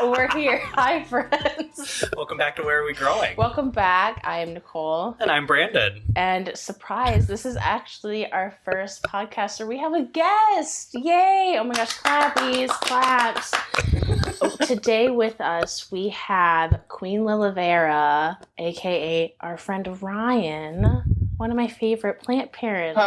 We're here. Hi, friends. Welcome back to Where Are We Growing? Welcome back. I am Nicole. And I'm Brandon. And surprise, this is actually our first podcast where we have a guest. Yay! Oh my gosh, clappies, claps. Today with us, we have Queen Lilivera, aka our friend Ryan, one of my favorite plant parents.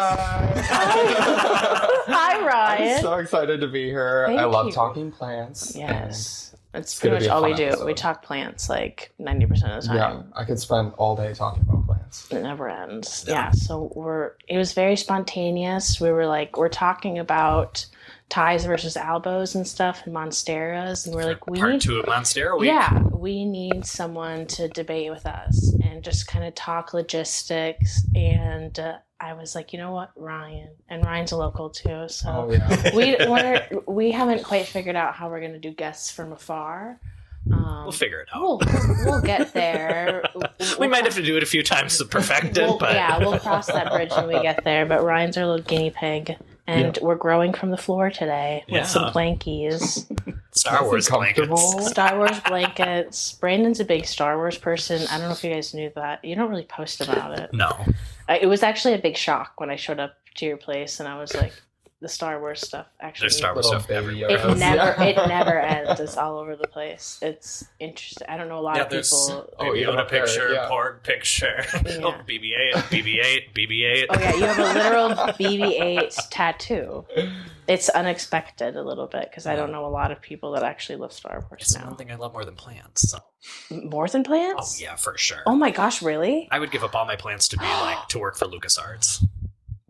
Hi, Ryan. I'm so excited to be here. Thank I love you. talking plants. Yes. It's gonna pretty be much a all we fun do. episode. We talk plants like 90% of the time. Yeah, I could spend all day talking about plants. It never ends. Yeah. So it was very spontaneous. We were like, we're talking about ties versus albos and stuff and monsteras, and we're like, Part 2 of Monstera week. Yeah, we need someone to debate with us and just kind of talk logistics. And I was like, you know what, Ryan, and Ryan's a local too, so we haven't quite figured out how we're gonna do guests from afar. We'll figure it out. We'll get there. We might have to do it a few times to perfect it, but yeah, we'll cross that bridge when we get there. But Ryan's our little guinea pig. And we're growing from the floor today with some blankies. Star Wars blankets. Star Wars blankets. Brandon's a big Star Wars person. I don't know if you guys knew that. You don't really post about it. No. It was actually a big shock when I showed up to your place and I was like, the Star Wars stuff actually. There's Star Wars stuff everywhere. It never ends. It's all over the place. It's interesting. I don't know a lot of people. Yoda picture, Porg picture. Oh, BB-8, BB-8, BB-8. Oh yeah, you have a literal BB-8 tattoo. It's unexpected a little bit because I don't know a lot of people that actually love Star Wars It's now. one thing I love more than plants. So. More than plants? Oh yeah, for sure. Oh my gosh, really? I would give up all my plants to be to work for LucasArts.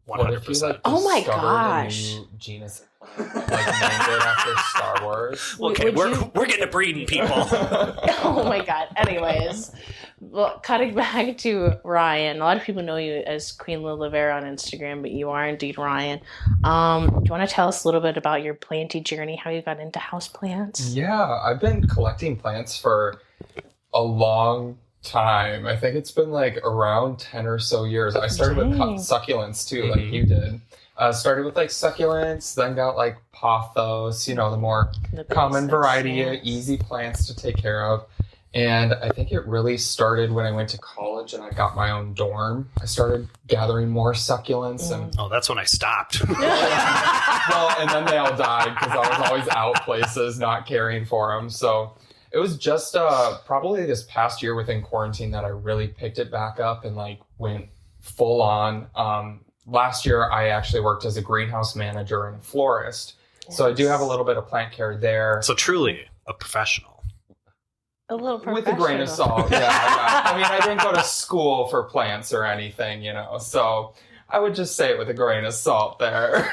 100%. What if you, oh my discovered gosh. a new genus of plant, named it after Star Wars? Okay, we're getting to breeding people. Oh my god. Anyways, well, cutting back to Ryan. A lot of people know you as Queen Lilivera on Instagram, but you are indeed Ryan. Do you want to tell us a little bit about your planty journey, how you got into houseplants? Yeah, I've been collecting plants for a long time. I think it's been like around 10 or so years. I started with succulents too, like you did. Started with like succulents, then got like pothos, the more common variety of easy plants to take care of. And I think it really started when I went to college and I got my own dorm. I started gathering more succulents. And that's when I stopped. well, and then they all died because I was always out places not caring for them. So it was just probably this past year within quarantine that I really picked it back up and like went full on. Last year, I actually worked as a greenhouse manager and a florist. Yes. So I do have a little bit of plant care there. So truly a professional. A little professional. With a grain of salt, yeah. I mean, I didn't go to school for plants or anything, so I would just say it with a grain of salt there.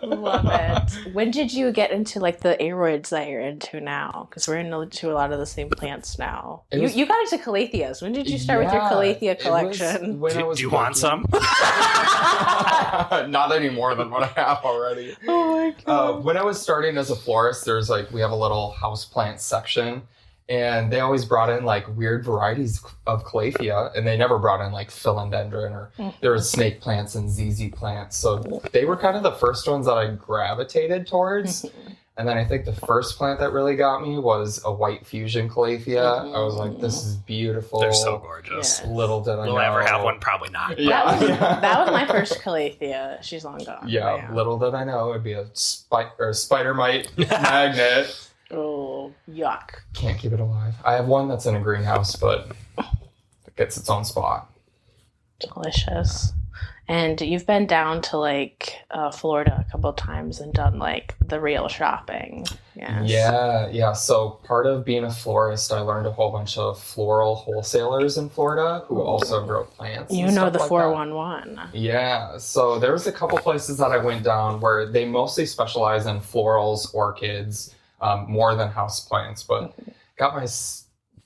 Love it. When did you get into like the aroids that you're into now? Because we're into a lot of the same plants now. You got into calatheas. When did you start with your calathea collection? Do you want some? Not any more than what I have already. Oh my god. When I was starting as a florist, we have a little houseplant section. And they always brought in like weird varieties of calathea, and they never brought in like philodendron or there was snake plants and ZZ plants. So they were kind of the first ones that I gravitated towards. And then I think the first plant that really got me was a white fusion calathea. I was like, this is beautiful. They're so gorgeous. Yes. Little did I know. Will I ever have one? Probably not. Yeah. That was my first calathea. She's long gone. Yeah, little did I know it'd be a spider mite magnet. Oh, yuck. Can't keep it alive. I have one that's in a greenhouse, but it gets its own spot. Delicious. And you've been down to like Florida a couple of times and done like the real shopping. Yes. Yeah. So part of being a florist, I learned a whole bunch of floral wholesalers in Florida who also grow plants. You know the 411. Yeah. So there was a couple places that I went down where they mostly specialize in florals, orchids, more than houseplants, but got my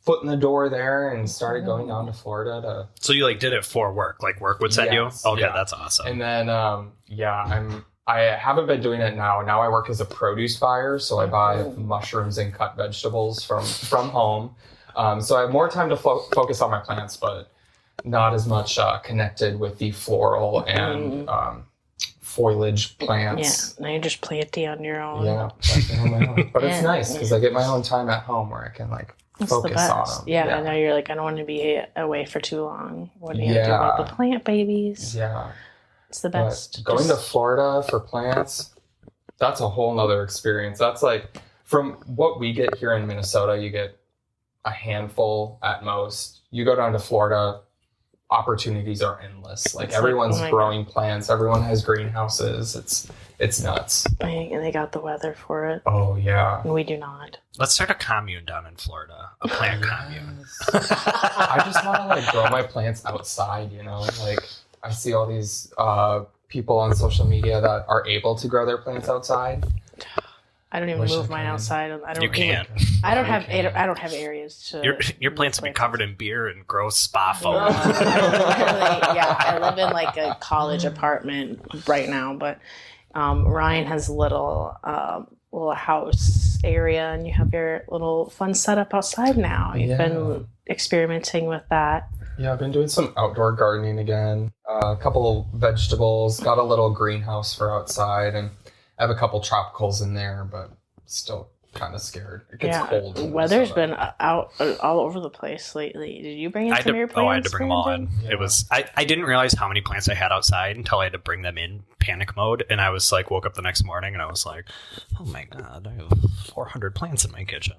foot in the door there and started going down to Florida to. So you like did it for work? Like work would send you? Okay, that's awesome. And then I haven't been doing it now. Now I work as a produce buyer, so I buy mushrooms and cut vegetables from home. So I have more time to focus on my plants, but not as much connected with the floral and foliage plants. Yeah, now you're just planting on your own. Yeah, planting on my own. But it's nice because I get my own time at home where I can like focus on them. Yeah, I know you're like, I don't want to be away for too long. What do you have to do about the plant babies? Yeah. It's the best. But going to Florida for plants, that's a whole nother experience. That's like, from what we get here in Minnesota, you get a handful at most. You go down to Florida, opportunities are endless. Like everyone's growing plants, everyone has greenhouses. It's nuts. And they got the weather for it. Oh yeah. And we do not. Let's start a commune down in Florida. A plant commune. I just want to like grow my plants outside, you know? Like I see all these people on social media that are able to grow their plants outside. I don't even move mine outside. You can't. I don't have areas to. Your plants will be covered in beer and gross spa foam. I live in like a college apartment right now, but Ryan has a little house area, and you have your little fun setup outside now. You've been experimenting with that. Yeah, I've been doing some outdoor gardening again. A couple of vegetables. Got a little greenhouse for outside, and I have a couple tropicals in there, but still kind of scared. It gets cold. The weather's been out all over the place lately. Did you bring in some of your plants? I had to bring them all in. Yeah. It was I didn't realize how many plants I had outside until I had to bring them in panic mode. And I was like, woke up the next morning and I was like, oh my God, I have 400 plants in my kitchen.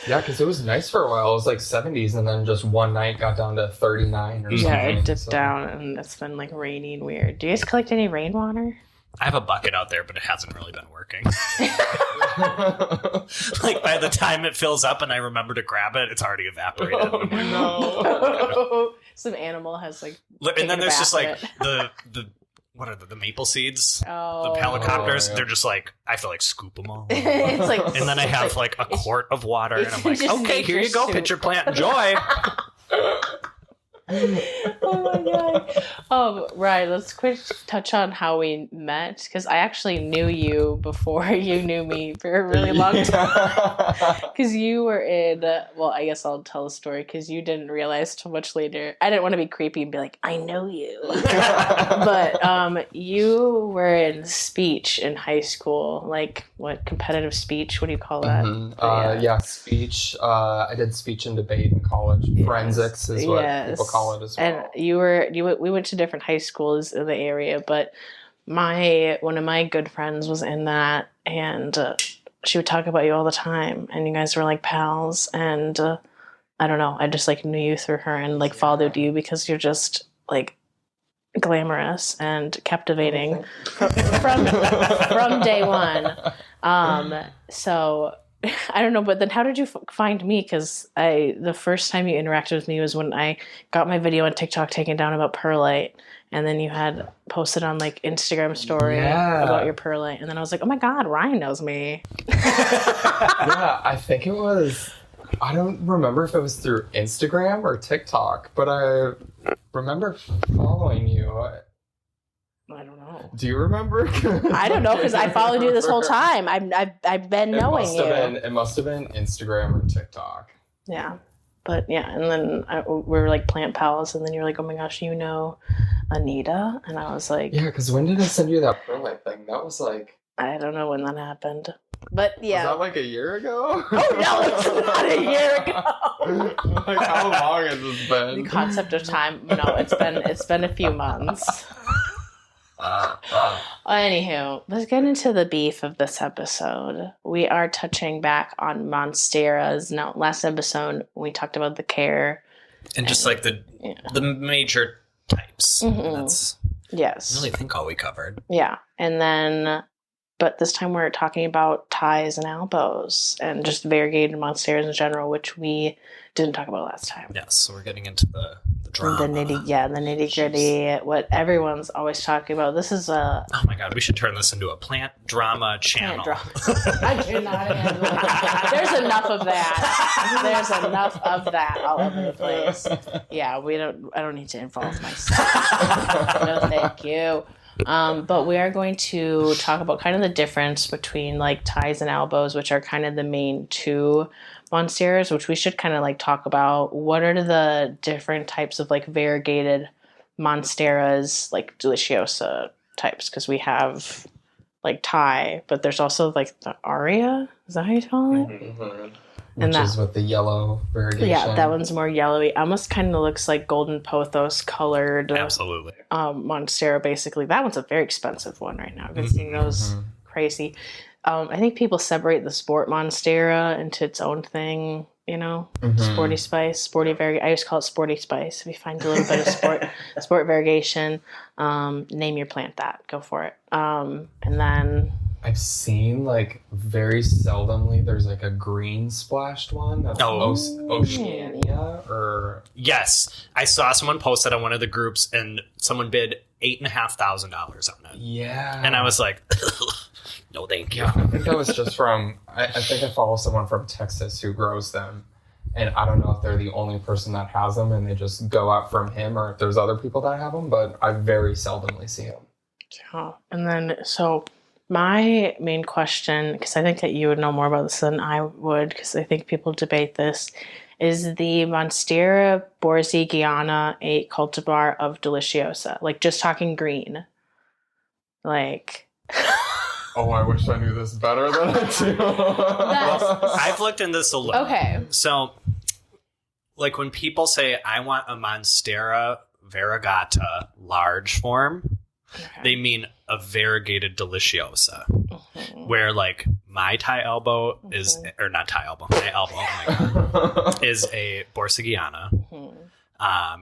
Yeah, because it was nice for a while. It was like 70s, and then just one night got down to 39 or something. Yeah, it dipped down, and it's been like raining weird. Do you guys collect any rainwater? I have a bucket out there, but it hasn't really been working. Like by the time it fills up and I remember to grab it, it's already evaporated. Oh, no. Some animal has like. And then there's just like the what are the maple seeds? Oh, the helicopters. Yeah. They're just like, I have to like scoop them all. It's like, and then I have like a quart of water, and I'm like, okay, here you go, pitcher plant, enjoy. Oh my God. Right, let's quick touch on how we met, because I actually knew you before you knew me for a really long time. Because you were in, I guess I'll tell the story, because you didn't realize too much later. I didn't want to be creepy and be like, I know you. But you were in speech in high school, like what, competitive speech? What do you call that? Mm-hmm. Speech. I did speech and debate in college. Yes. Forensics is what people call it as well. And we went to different high schools in the area, but one of my good friends was in that, and she would talk about you all the time, and you guys were like pals, and I don't know, I just like knew you through her and like followed you because you're just like glamorous and captivating from day one. So I don't know, but then how did you find me? Because the first time you interacted with me was when I got my video on TikTok taken down about perlite, and then you had posted on like Instagram story about your perlite, and then I was like, oh my God, Ryan knows me. Yeah, I think it was, I don't remember if it was through Instagram or TikTok, but I remember following you. I don't know. Do you remember? I don't know, because I followed you this whole time. I've been knowing you. It must have been Instagram or TikTok. Yeah. But yeah, and then we were like plant pals, and then you're like, oh my gosh, you know Anita? And I was like... Yeah, because when did I send you that perlite thing? That was like... I don't know when that happened. But yeah. Was that like a year ago? Oh no, it's not a year ago. Like how long has this been? The concept of time, no, it's been a few months. Anywho, let's get into the beef of this episode. We are touching back on monsteras. Now, last episode we talked about the care and just like the major types. Mm-hmm. That's I really think all we covered. Yeah, and then but this time we're talking about ties and albos and just variegated monsteras in general, which we didn't talk about last time. Yes, so we're getting into the drama. The nitty gritty, what everyone's always talking about. This is oh my God, we should turn this into a plant drama channel. I cannot handle it. There's enough of that all over the place. Yeah, I don't need to involve myself. No, thank you. But we are going to talk about kind of the difference between like ties and albos, which are kind of the main two monsteras, which we should kind of like talk about. What are the different types of like variegated monsteras, like deliciosa types, because we have like Thai, but there's also like the aria. Is that how you call it? Mm-hmm. And Which is with the yellow variegation. Yeah, that one's more yellowy. Almost kind of looks like golden pothos colored. Absolutely. Monstera, basically. That one's a very expensive one right now. I've been seeing those crazy. I think people separate the sport Monstera into its own thing, you know? Sporty spice, sporty variegation. I just call it sporty spice. If you find a little bit of sport variegation, name your plant that. Go for it. And then... I've seen like very seldomly there's like a green splashed one that's Oceania or yes, I saw someone post that on one of the groups and someone bid $8,500 on it. Yeah, and I was like, no, thank you. Yeah, I think that was just from. I think I follow someone from Texas who grows them, and I don't know if they're the only person that has them and they just go out from him or if there's other people that have them, but I very seldomly see them. Yeah, and then so. My main question, because I think that you would know more about this than I would, because I think people debate this, is the Monstera borsigiana a cultivar of deliciosa? Like, just talking green. Like... Oh, I wish I knew this better than I do. I've looked into this a little. Okay. So, like, when people say, I want a Monstera variegata large form... Okay. They mean a variegated deliciosa, where like my Thai elbow is, or not Thai elbow, my elbow, oh my God, is a borsigiana.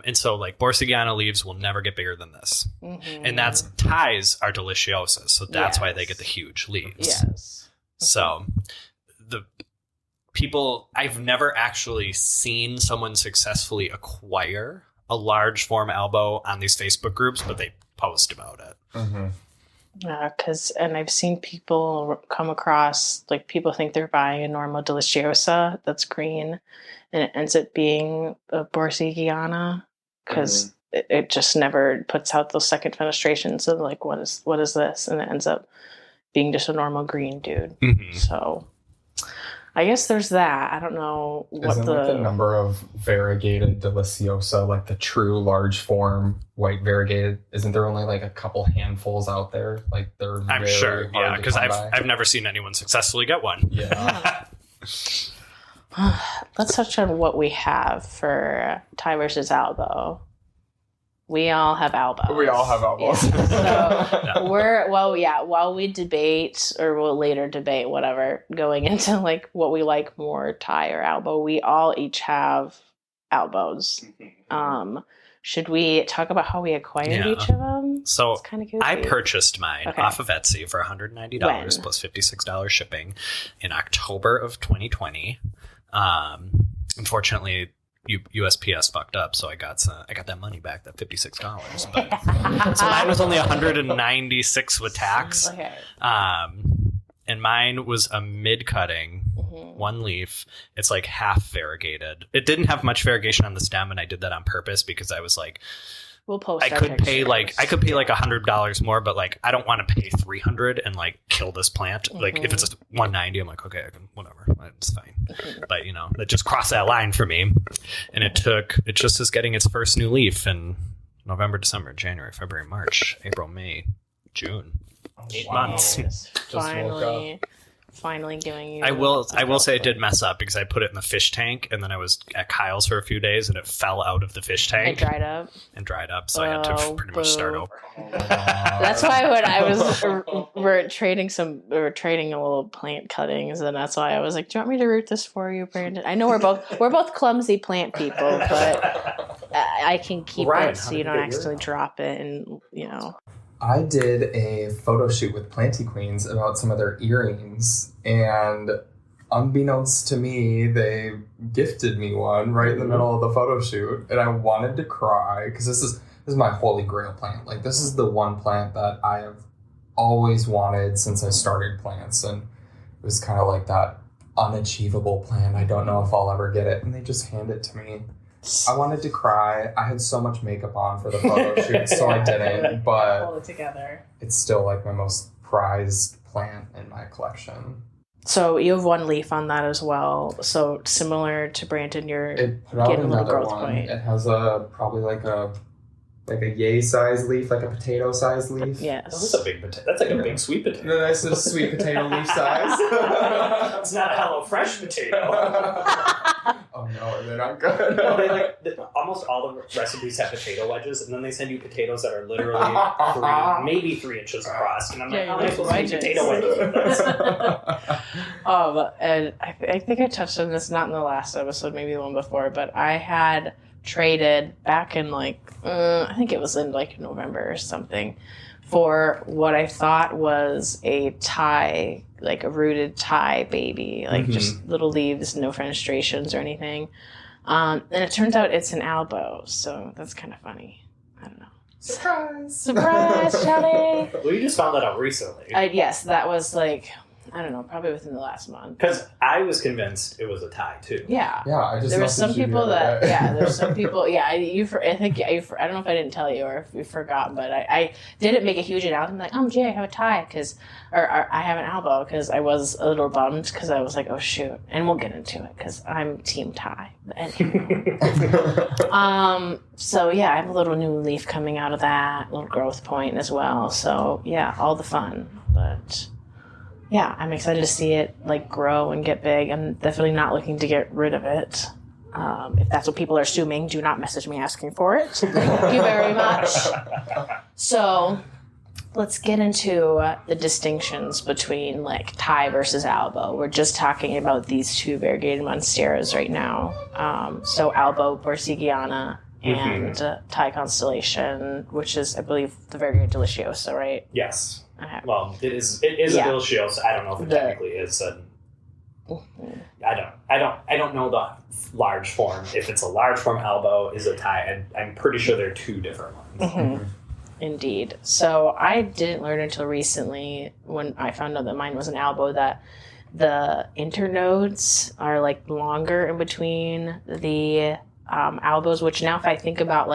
And so like borsigiana leaves will never get bigger than this. And that's Thais are deliciosas. So that's why they get the huge leaves. Yes. So the people, I've never actually seen someone successfully acquire a large form elbow on these Facebook groups, but they post about it. And I've seen people come across, like, people think they're buying a normal deliciosa that's green, and it ends up being a borsigiana because it just never puts out those second fenestrations of like, what is this, and it ends up being just a normal green dude. So I guess there's that. I don't know what Isn't like the number of variegated deliciosa, like the true large form white variegated, isn't there only like a couple handfuls out there? Like they're I'm sure, yeah, because I've never seen anyone successfully get one. Yeah. Let's touch on what we have for Thai versus albo. We all have elbows. We all have elbows. Yeah. So while we debate, or we'll later debate, whatever, going into like what we like more, Thai or elbow, we all each have elbows. Should we talk about how we acquired each of them? So it's kind of goofy. I purchased mine off of Etsy for $190 plus $56 shipping in October of 2020. Unfortunately, USPS fucked up, so I got that money back, that $56. But so mine was only $196 with tax. Okay. And mine was a mid-cutting, one leaf. It's like half variegated. It didn't have much variegation on the stem, and I did that on purpose because I was like, we'll post. I could pay like $100 more, but like I don't want to pay $300 and like kill this plant. Like if it's just $190, I'm like, okay, I can, whatever, it's fine. But you know, that just crossed that line for me, and it just is getting its first new leaf in November, December, January, February, March, April, May, June. 8 months. Finally giving you. I will say I did mess up because I put it in the fish tank, and then I was at Kyle's for a few days, and it fell out of the fish tank. And dried up. So I had to pretty much start over. That's why when I was we're trading a little plant cuttings, and that's why I was like, "Do you want me to root this for you, Brandon?" I know we're both clumsy plant people, but I can keep it so you don't accidentally drop it, and you know. I did a photo shoot with Planty Queens about some of their earrings, and unbeknownst to me, they gifted me one right in the middle of the photo shoot, and I wanted to cry because this is my holy grail plant. Like, this is the one plant that I have always wanted since I started plants, and it was kind of like that unachievable plant. I don't know if I'll ever get it, and they just hand it to me. I wanted to cry. I had so much makeup on for the photo shoot, so I didn't, but hold it together. It's still like my most prized plant in my collection. So you have one leaf on that as well. So similar to Brandon, you're it put out getting a little another growth one. point. It has probably like a like a yay size leaf, like a potato size leaf. Yes. That's a big potato. That's like a big sweet potato. The nice little sweet potato leaf size. It's not a HelloFresh potato. Oh no, they're not good. No, almost all the recipes have potato wedges, and then they send you potatoes that are literally maybe 3 inches across. And I'm like, how am I supposed to make potato wedges with this? And I think I touched on this not in the last episode, maybe the one before, but I had traded back in I think it was in November or something, for what I thought was a Thai, like a rooted Thai baby, just little leaves, no fenestrations or anything. And it turns out it's an albo, so that's kind of funny. I don't know. Surprise, Charlie! Well, you just found that out recently. Yes, that was I don't know, probably within the last month. Because I was convinced it was a Thai too. Yeah. Yeah, I just there were some people that there's some people I don't know if I didn't tell you or if you forgot, but I didn't make a huge announcement like, Jay, I have a Thai or I have an albo, because I was a little bummed because I was like, oh shoot, and we'll get into it because I'm team Thai. So yeah, I have a little new leaf coming out of that, little growth point as well. So yeah, all the fun, but. Yeah, I'm excited to see it grow and get big. I'm definitely not looking to get rid of it. If that's what people are assuming, do not message me asking for it. Thank you very much. So let's get into the distinctions between Thai versus albo. We're just talking about these two variegated monsteras right now. So albo Borsigiana and Thai Constellation, which is, I believe, the variegated deliciosa, right? Yes. Okay. Well, it is a deliciosa. I don't know if it technically is I don't know the large form. If it's a large form albo, is a Thai. I'm pretty sure they're two different ones. Indeed. So I didn't learn until recently, when I found out that mine was an albo, that the internodes are longer in between the albos, which now if I think about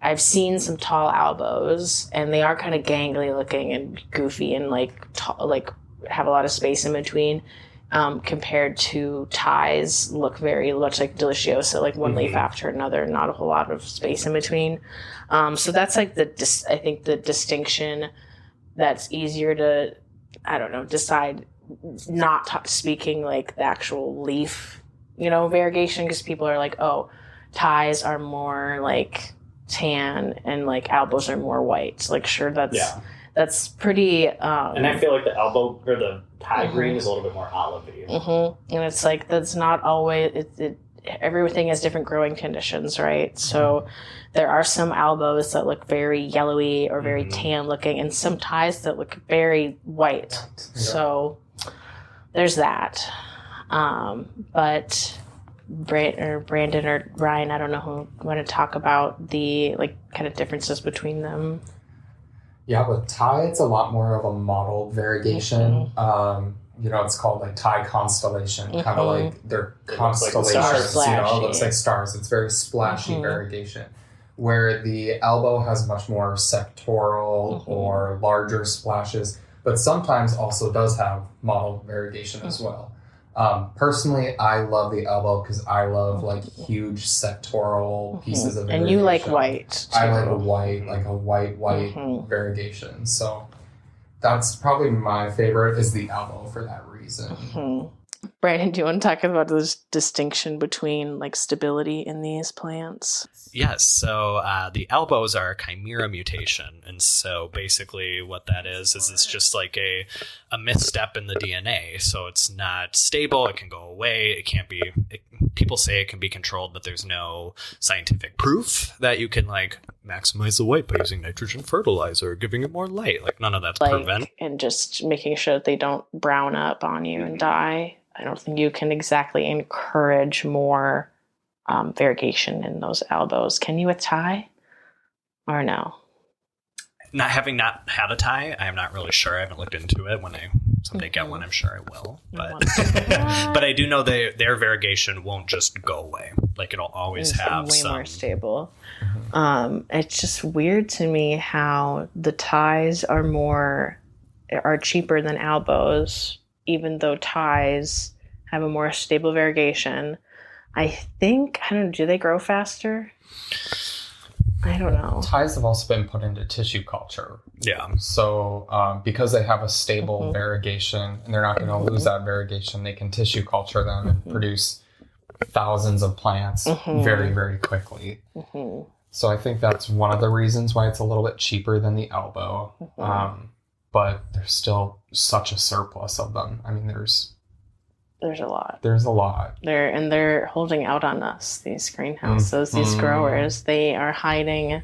I've seen some tall albos, and they are kind of gangly looking and goofy and have a lot of space in between. Compared to Thais, look very much like deliciosa, one leaf after another, not a whole lot of space in between. So that's I think the distinction that's easier to, decide. Not speaking the actual leaf, variegation, because people are oh, Thais are more tan and albos are more white. Sure, that's pretty. And I feel the albo or the Thai green is a little bit more olivey. And it's that's not always everything has different growing conditions, right? So there are some albos that look very yellowy or very tan looking, and some Thais that look very white. Yeah. So there's that. But Brandon or Ryan, I don't know who want to talk about the kind of differences between them. Yeah, with Thai, it's a lot more of a modeled variegation. It's called Thai Constellation, kind of their constellations. It looks like stars. It's very splashy variegation. Where the albo has much more sectoral or larger splashes, but sometimes also does have modeled variegation as well. Personally, I love the albo because I love huge sectoral pieces of variegation. And you like white too. I like a white variegation. So that's probably my favorite is the albo for that reason. Brandon, do you want to talk about this distinction between stability in these plants? Yes. So the albos are a chimera mutation. And so basically what that is it's just a misstep in the DNA. So it's not stable. It can go away. It can't be, people say it can be controlled, but there's no scientific proof that you can maximize the weight by using nitrogen fertilizer or giving it more light. None of that's proven. And just making sure that they don't brown up on you and die. I don't think you can exactly encourage more variegation in those albos. Can you with Thai? Or no? Not having not had a Thai, I am not really sure. I haven't looked into it. When I someday get one, I'm sure I will. But but I do know their variegation won't just go away. It'll always have way more stable. It's just weird to me how the Thais are cheaper than albos, even though Thais have a more stable variegation. I don't know, do they grow faster? I don't know. Ties have also been put into tissue culture. Yeah. So because they have a stable variegation and they're not going to lose that variegation, they can tissue culture them and produce thousands of plants very, very quickly. So I think that's one of the reasons why it's a little bit cheaper than the albo. But there's still such a surplus of them. I mean, there's a lot. There's a lot. They're holding out on us, these greenhouses, these growers. They are hiding.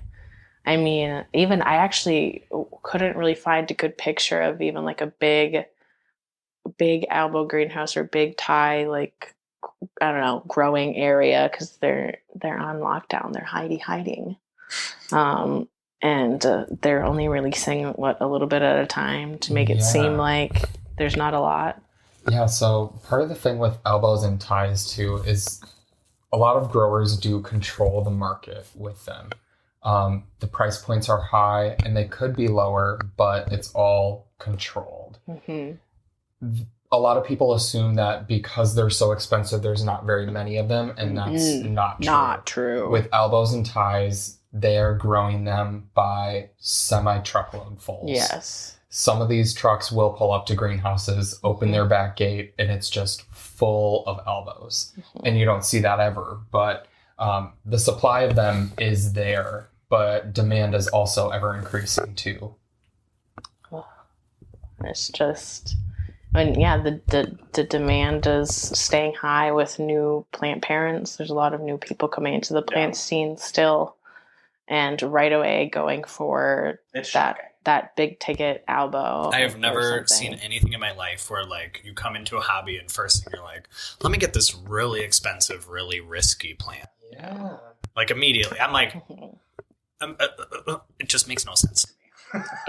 I mean, even I actually couldn't really find a good picture of even like a big albo greenhouse or big Thai, like, I don't know, growing area, because they're on lockdown. They're hiding. And they're only releasing a little bit at a time to make it seem like there's not a lot. Yeah, so part of the thing with albos and ties too is a lot of growers do control the market with them. The price points are high and they could be lower, but it's all controlled. A lot of people assume that because they're so expensive, there's not very many of them, and that's not true. Not true. With albos and ties, they're growing them by semi-truckload fulls. Yes. Some of these trucks will pull up to greenhouses, open their back gate, and it's just full of albos. And you don't see that ever. But the supply of them is there, but demand is also ever increasing too. It's just, the demand is staying high with new plant parents. There's a lot of new people coming into the plant scene still, and right away going for that big ticket albo. I have never seen anything in my life where, like, you come into a hobby and first thing you're like, let me get this really expensive, really risky plant. Yeah. Like, immediately. I'm like, it just makes no sense to me.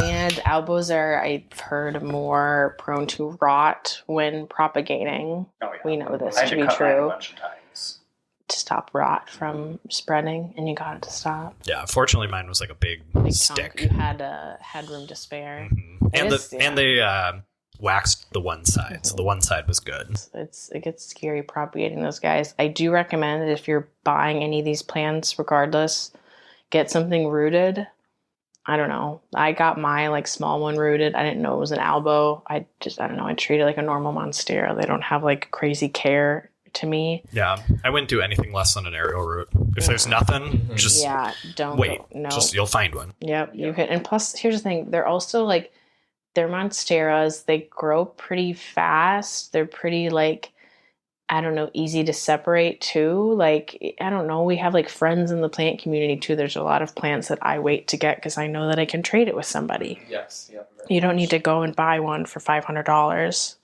And albos are, I've heard, more prone to rot when propagating. Oh, yeah. We know this I to be had to cut mine true. a bunch of times. To stop rot from spreading, and you got it to stop. Yeah, fortunately mine was like a big stick. Chunk. You had room to spare. And they waxed the one side, so the one side was good. It gets scary propagating those guys. I do recommend that if you're buying any of these plants, regardless, get something rooted. I don't know. I got my like small one rooted. I didn't know it was an albo. I don't know. I treat it like a normal monstera. They don't have like crazy care to me. Yeah, I wouldn't do anything less than an aerial root. If there's nothing, just don't wait. No, just you'll find one. Yep, you can. And plus, here's the thing: they're also like, they're monsteras. They grow pretty fast. They're pretty like, I don't know, easy to separate too. Like, I don't know. We have like friends in the plant community too. There's a lot of plants that I wait to get because I know that I can trade it with somebody. Yes. Yeah. You don't need to go and buy one for $500.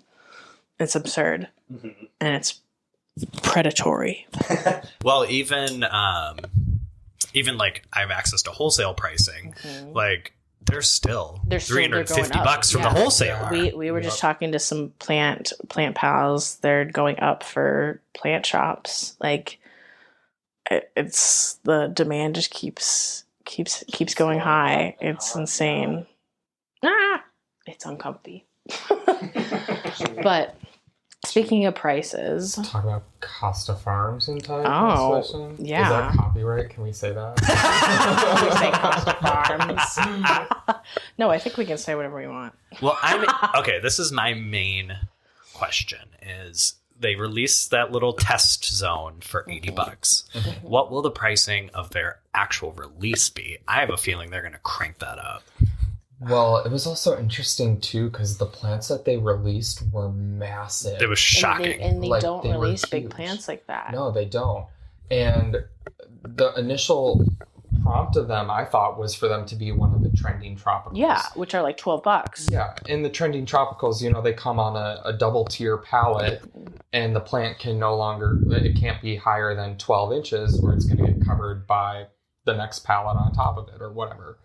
It's absurd, and it's predatory. Well, even like I have access to wholesale pricing. Like they're still $350 from the wholesaler. We were just talking to some plant pals. They're going up for plant shops. Like it's the demand just keeps going high. It's insane. It's uncomfy. But speaking of prices, talk about Costa Farms in time. Oh, yeah. Is that copyright? Can we say that? Can we say Costa Farms? No, I think we can say whatever we want. Well, okay. This is my main question: is they released that little test zone for $80. What will the pricing of their actual release be? I have a feeling they're going to crank that up. Well, it was also interesting, too, because the plants that they released were massive. It was shocking. And they don't release big plants like that. No, they don't. And the initial prompt of them, I thought, was for them to be one of the trending tropicals. Yeah, which are like $12. Yeah, in the trending tropicals, they come on a double-tier pallet, and the plant it can't be higher than 12 inches, or it's going to get covered by the next pallet on top of it, or whatever.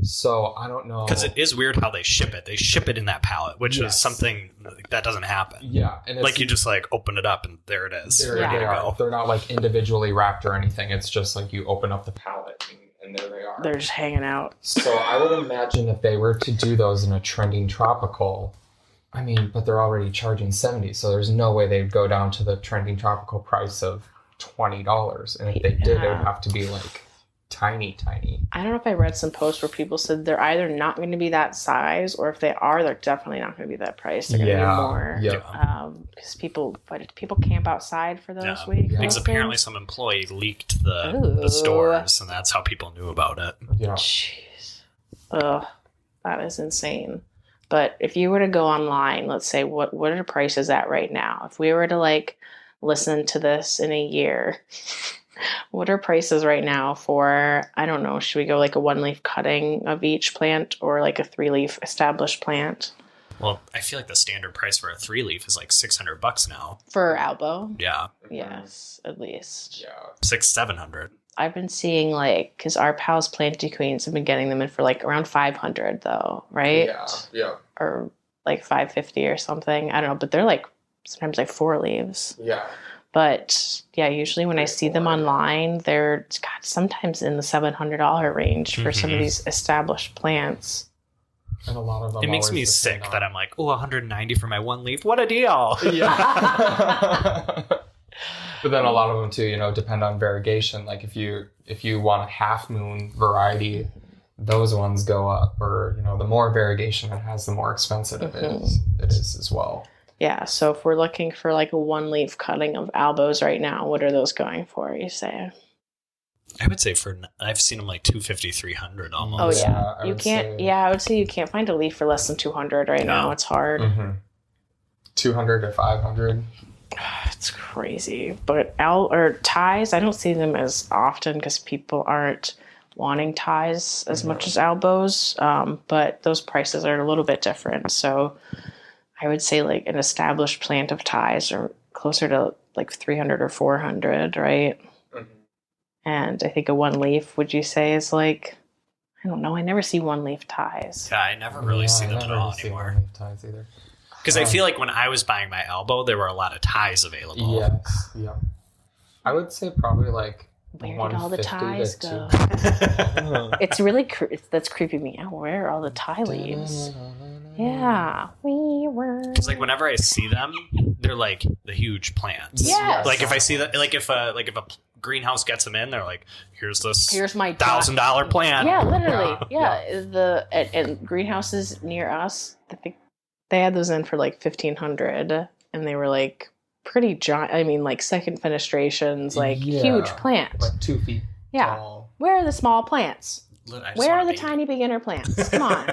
So I don't know, because it is weird how they ship it. They ship it in that pallet, which is something that doesn't happen. Yeah, and it's, like you just like open it up and there it is. There they are. They're not like individually wrapped or anything. It's just like you open up the pallet and there they are. They're just hanging out. So I would imagine if they were to do those in a trending tropical, but they're already charging $70, so there's no way they'd go down to the trending tropical price of $20. And if they did, it would have to be like tiny. I don't know if I read some posts where people said they're either not going to be that size, or if they are, they're definitely not going to be that price. They're going to be more. Yeah. Because people camp outside for those weeks. Because apparently some employee leaked the stores, and that's how people knew about it. Yeah. Jeez. Ugh, that is insane. But if you were to go online, let's say, what are the prices at right now? If we were to like listen to this in a year, what are prices right now for, I don't know, should we go like a 1-leaf cutting of each plant or like a 3-leaf established plant? Well, I feel like the standard price for a 3-leaf is like $600 now. For albo? Yeah. Yes, at least. Yeah. $600-$700. I've been seeing like, because our pals Planty Queens have been getting them in for like around $500 though, right? Yeah. Or like $550 or something. I don't know, but they're like sometimes like 4 leaves. Yeah. But yeah, usually when I see them online, they're sometimes in the $700 range for some of these established plants. And a lot of them. It makes me sick that I'm like, $190 for my 1-leaf. What a deal! Yeah. But then a lot of them too, depend on variegation. Like if you want a half moon variety, those ones go up. Or the more variegation it has, the more expensive it is as well. Yeah, so if we're looking for like a 1-leaf cutting of albos right now, what are those going for, you say? I would say I've seen them like $250, $300 almost. Oh yeah, I would say you can't find a leaf for less than $200 right now. It's hard. $200 to $500. It's crazy. But ties, I don't see them as often because people aren't wanting ties as much as albos. But those prices are a little bit different. So I would say like an established plant of ties are closer to like $300 or $400, right? Mm-hmm. And I think a 1-leaf, would you say, is like, I don't know. I never see 1-leaf ties. Yeah, I never really see them at all anymore. 1-leaf ties either. Because I feel like when I was buying my albo, there were a lot of ties available. Yes, yeah. I would say probably like where did all the ties go? It's really that's creeping me out. Where are all the tie leaves? Yeah, we were. It's like whenever I see them, they're like the huge plants. Yes. Like if I see that, like if a greenhouse gets them in, they're like, here's my $1,000 plant. Yeah, literally. Yeah. And greenhouses near us, I think they had those in for like $1,500, and they were like pretty giant. I mean, like second fenestrations, like huge plants, like 2 feet. Yeah. Tall. Where are the small plants? Where are the tiny beginner plants? Come on.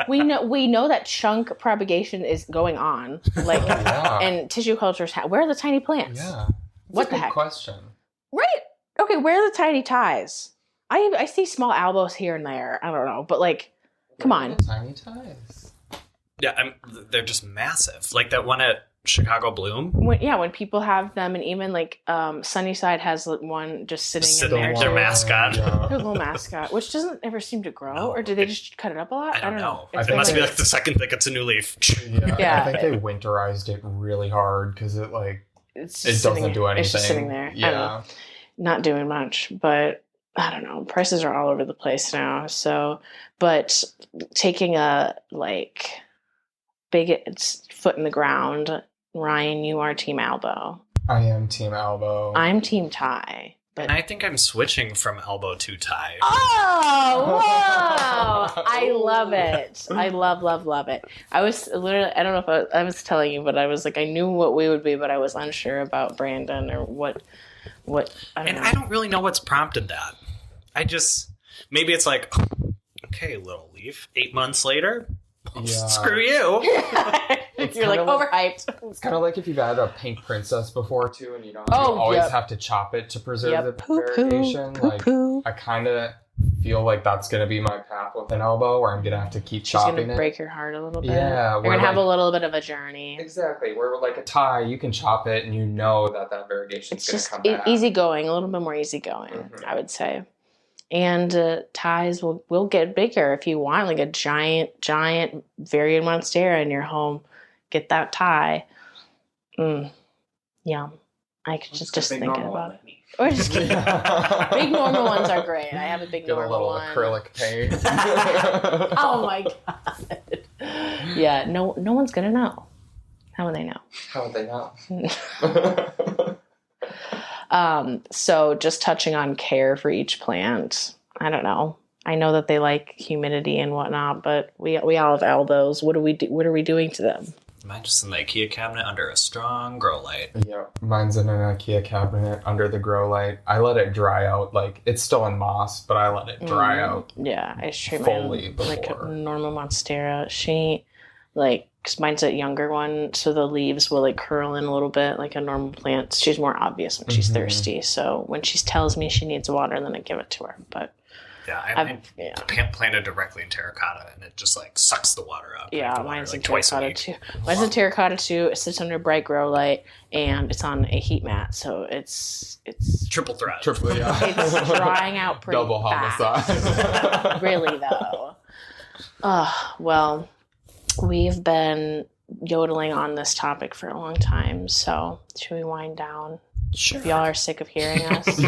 We know that chunk propagation is going on, like, and tissue cultures. Where are the tiny plants? Yeah. What the heck? Question. Right. Okay. Where are the tiny ties? I see small albos here and there. I don't know, but like, come on. Tiny ties. Yeah, they're just massive. Like that one at Chicago Bloom. When people have them, and even like Sunnyside has one just sitting in there. Their mascot. Their little mascot, which doesn't ever seem to grow, or do they just cut it up a lot? I don't know. It must be like the second that gets a new leaf. Yeah. I think they winterized it really hard because it doesn't do anything. It's just sitting there. Yeah. Not doing much, but I don't know. Prices are all over the place now. So, but taking a big foot in the ground, Ryan, you are Team Albo. I am Team Albo. I'm Team Tie. But and I think I'm switching from elbow to tie. Oh, whoa! I love it. I love it. I was literally, I don't know if I was telling you, but I was like, I knew what we would be, but I was unsure about Brandon or what. I don't really know what's prompted that. Maybe it's like, okay, little leaf. 8 months later, screw you. You're like overhyped. It's kind of like if you've had a pink princess before too, and you always have to chop it to preserve the variegation. I kind of feel like that's going to be my path with an elbow, where I'm going to have to keep chopping it. It's going to break your heart a little bit. Yeah. You're going to have a little bit of a journey. Exactly. Where like a tie, you can chop it and you know that variegation is going to come back. It's just easygoing, a little bit more easygoing, I would say. And ties will get bigger if you want, like a giant varied monstera in your home. Get that tie. Yum. I could just thinking about it. Or just kidding. Big normal ones are great. I have a big normal one. Get a little acrylic paint. Oh my god. Yeah, no one's gonna know. How would they know? How would they know? So just touching on care for each plant. I don't know. I know that they like humidity and whatnot, but we all have elbows. What are we doing to them? Mine's just in the IKEA cabinet under a strong grow light. Yeah, mine's in an IKEA cabinet under the grow light. I let it dry out. Like, it's still in moss, but I let it dry out. Yeah, I treat fully mine before. like a normal Monstera. She, like, 'cause mine's a younger one, so the leaves will, like, curl in a little bit like a normal plant. She's more obvious when she's thirsty, so when she tells me she needs water, then I give it to her. But I planted directly in terracotta, and it just like sucks the water up. Yeah, mine's in terracotta too. Mine's Wow. in terracotta too. It sits under a bright grow light, and it's on a heat mat, so it's Triple threat. Yeah. it's drying out pretty Double fast. homicide. Really though. Well, we've been yodeling on this topic for a long time, so should we wind down? Sure. If y'all are sick of hearing us.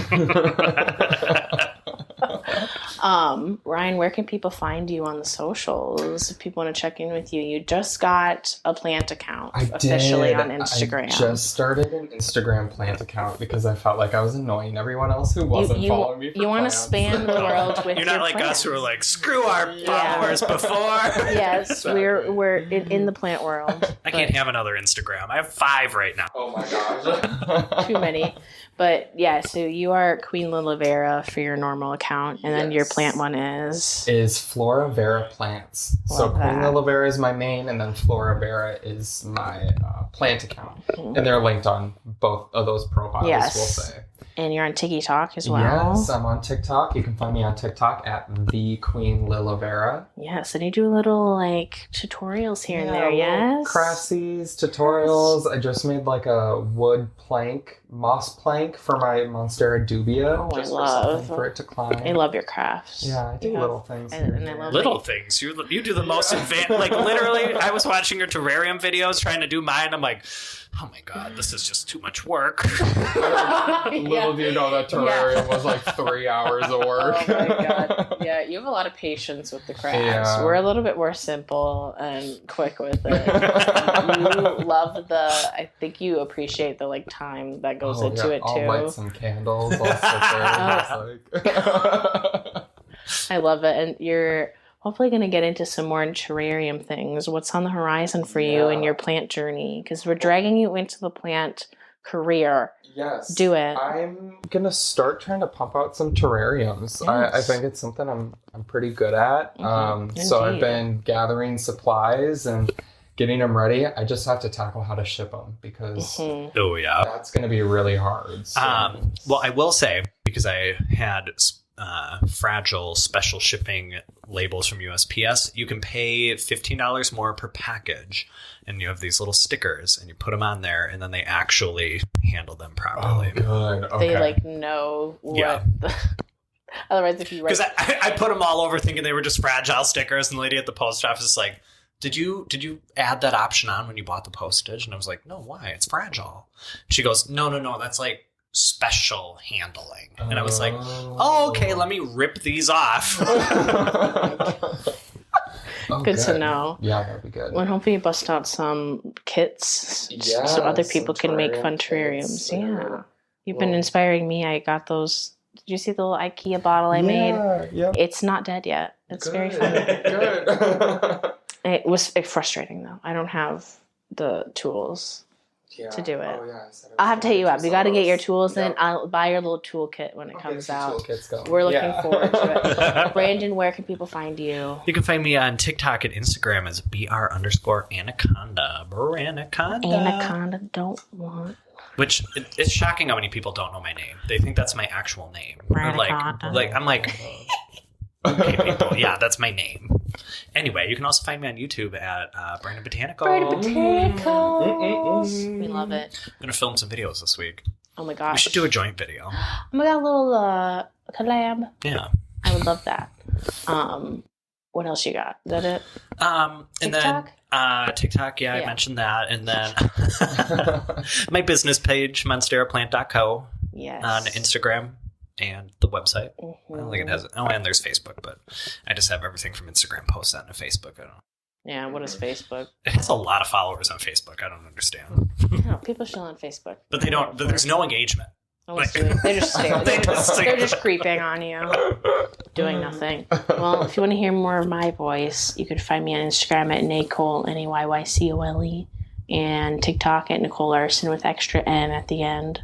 Ryan, where can people find you on the socials if people want to check in with you? You just got a plant account officially on Instagram. I just started an Instagram plant account because I felt like I was annoying everyone else who wasn't following me. You want to span the world with You're not your like plants. us who are like, screw our followers before. Yes, Exactly. we're in the plant world. I can't have another Instagram. I have 5 right now. Oh my gosh. Too many. But yeah, so you are Queen Lilavera for your normal account, and then your plant one is Flora Vera Plants. So Love Queen that. Lilavera is my main, and then Flora Vera is my plant account. And they're linked on both of those profiles, Yes. we'll say. and you're on TikTok as well. Yes, I'm on TikTok. You can find me on TikTok at the Queen Lilavera. Yes, and you do little like tutorials here and there. little Yes, craftsies, tutorials. I just made like a wood plank, moss plank for my Monstera dubia. Oh, I just love. for something for it to climb. I love your crafts. Yeah, I do Yeah. little things. And here I and love there. Little things. You do the most advanced. Like literally, I was watching your terrarium videos trying to do mine. I'm like, oh my god, this is just too much work. Little do you know that terrarium was like 3 hours of work. Oh my god. Yeah, you have a lot of patience with the crafts. Yeah. We're a little bit more simple and quick with it. You love I think you appreciate the like time that goes into it I'll too. light some candles. I'll sit there and just like... I love it. And you're hopefully going to get into some more terrarium things. What's on the horizon for you in your plant journey? Because we're dragging you into the plant career. Yes. Do it. I'm gonna start trying to pump out some terrariums. I Yes. think it's something I'm pretty good at. So I've Indeed. been gathering supplies and getting them ready. I just have to tackle how to ship them because Mhm. Oh yeah. that's gonna be really hard. So. Well, I will say, because I had fragile special shipping labels from USPS, you can pay $15 more per package, and you have these little stickers, and you put them on there, and then they actually handle them Oh, properly. good. Okay. They like know what. Yeah. Otherwise, if you write, Because I put them all over thinking they were just fragile stickers, and the lady at the post office is like, Did you add that option on when you bought the postage? And I was like, no, why? It's fragile. She goes, no, that's like special handling. And I was like, oh, okay, let me rip these off. good to know. Yeah, that'd be good. Well, hopefully you bust out some kits so other people can make fun terrariums. Yeah. You've been inspiring me. I got those. Did you see the little IKEA bottle I made? Yeah. It's not dead yet. It's very fun. Good. It was frustrating though. I don't have the tools to do it. Oh, yeah, I'll have to hit you up. You got to get your tools in. I'll buy your little toolkit when it comes out. We're looking forward to it. Brandon, where can people find you? You can find me on TikTok and Instagram as BR_Anaconda. Branaconda. Anaconda don't want. Which it's shocking how many people don't know my name. They think that's my actual name. Or Branaconda. I'm like, okay, people, yeah, that's my name. Anyway, you can also find me on YouTube at Brandon Botanical. Brandon Botanicals. We love it. I'm gonna film some videos this week. Oh my We gosh. should do a joint video. Oh my god, a little collab. Yeah. I would love that. What else you got? Is that it? And TikTok? then TikTok, yeah, I mentioned that. And then my business page, monsteraplant.co, Yes. on Instagram and the website. Mm-hmm. I don't think it has it. Oh, and there's Facebook, but I just have everything from Instagram posted onto Facebook. I don't know. Yeah, what is Facebook? It has a lot of followers on Facebook. I don't understand. No, people still on Facebook. But they don't. But there's no engagement. They're just staring. They're just creeping on you, doing nothing. Well, if you want to hear more of my voice, you can find me on Instagram at Nicole, Naycole, and TikTok at Nicole Larson with extra N at the end.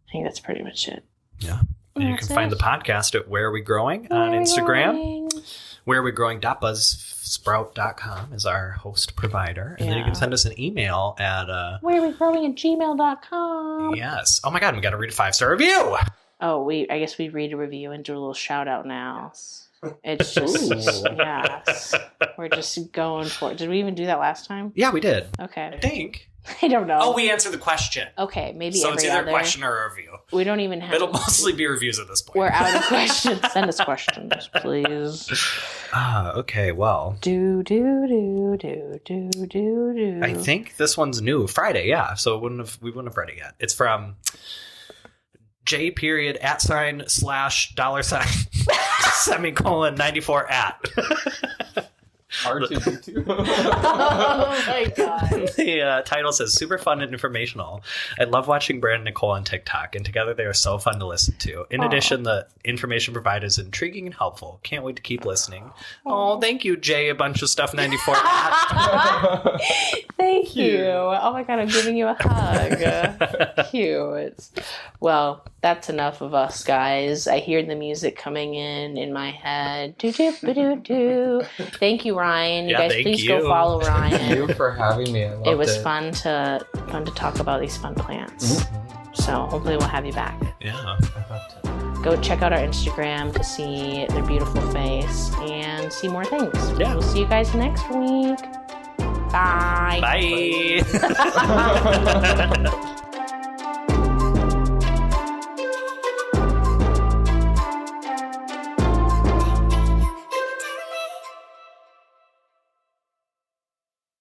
I think that's pretty much it. Yeah. And you can find the podcast at Where Are We Growing on Instagram. wherearewegrowing.buzzsprout.com is our host provider. And then you can send us an email at wherearewegrowing@gmail.com. Yes. Oh my God, we got to read a 5-star review. Oh, I guess we read a review and do a little shout out now. It's just yes. We're just going for it. Did we even do that last time? Yeah, we did. Okay. I think. I don't know. Oh, we answered the question. Okay, maybe so every it's either other. a question or a review. We don't even have. It'll mostly be reviews at this point. We're out of questions. Send us questions, please. Okay, well. Do. I think this one's new. Friday, yeah. So we wouldn't have read it yet. It's from J period @ $$ semicolon 94 @ R2D2. Oh my God. The title says super fun and informational. I love watching Brandon and Nicole on TikTok, and together they are so fun to listen to. In addition, the information provided is intriguing and helpful. Can't wait to keep listening. Oh, thank you, Jay. A bunch of stuff 94. Thank you. Oh my God, I'm giving you a hug. Cute. Well, that's enough of us, guys. I hear the music coming in my head. Do. Thank you, Ryan. You guys, please go follow Ryan. Thank you for having me. I loved it was fun to talk about these fun plants. Mm-hmm. So hopefully we'll have you back. Yeah. I loved it. Go check out our Instagram to see their beautiful face and see more things. Yeah. We'll see you guys next week. Bye. Bye.